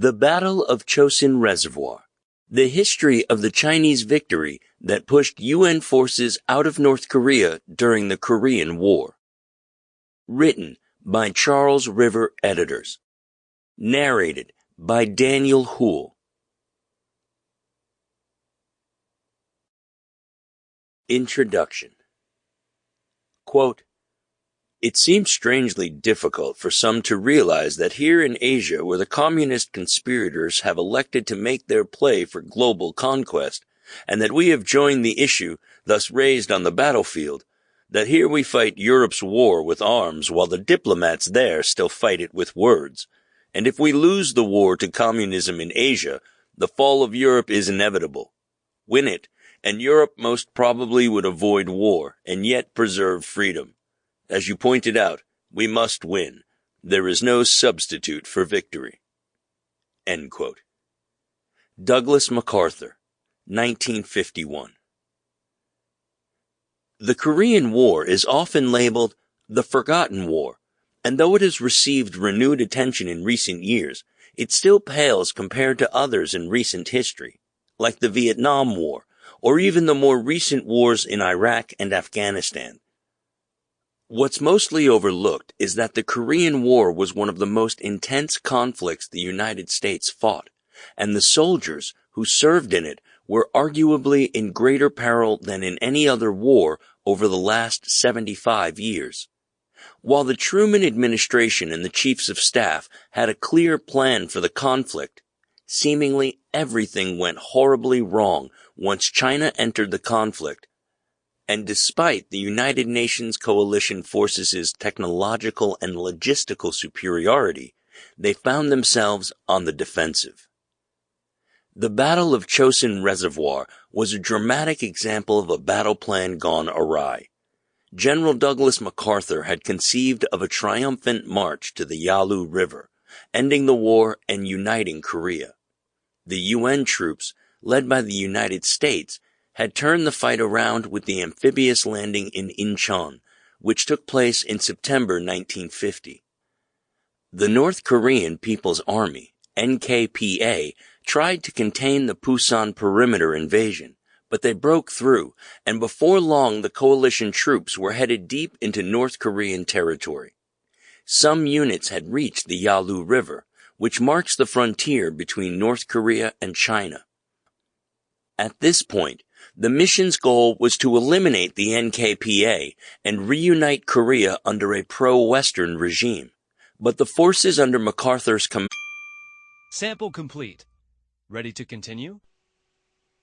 The Battle of Chosin Reservoir. The history of the Chinese victory that pushed UN forces out of North Korea during the Korean War. Written by Charles River editors. Narrated by Daniel Houle. Introduction. Quote, "It seems strangely difficult for some to realize that here in Asia, where the communist conspirators have elected to make their play for global conquest, and that we have joined the issue thus raised on the battlefield, that here we fight Europe's war with arms while the diplomats there still fight it with words. And if we lose the war to communism in Asia, the fall of Europe is inevitable. Win it, and Europe most probably would avoid war and yet preserve freedom. As you pointed out, we must win. There is no substitute for victory." End quote. Douglas MacArthur, 1951. The Korean War is often labeled the Forgotten War, and though it has received renewed attention in recent years, it still pales compared to others in recent history, like the Vietnam War, or even the more recent wars in Iraq and Afghanistan. What's mostly overlooked is that the Korean War was one of the most intense conflicts the United States fought, and the soldiers who served in it were arguably in greater peril than in any other war over the last 75 years. While the Truman administration and the chiefs of staff had a clear plan for the conflict, seemingly everything went horribly wrong once China entered the conflict. And despite the United Nations coalition forces' technological and logistical superiority, they found themselves on the defensive. The Battle of Chosin Reservoir was a dramatic example of a battle plan gone awry. General Douglas MacArthur had conceived of a triumphant march to the Yalu River, ending the war and uniting Korea. The UN troops, led by the United States, had turned the fight around with the amphibious landing in Incheon, which took place in September 1950. The North Korean People's Army, NKPA, tried to contain the Pusan perimeter invasion, but they broke through, and before long the coalition troops were headed deep into North Korean territory. Some units had reached the Yalu River, which marks the frontier between North Korea and China. At this point, the mission's goal was to eliminate the NKPA and reunite Korea under a pro-Western regime. But the forces under MacArthur's command... Sample complete. Ready to continue?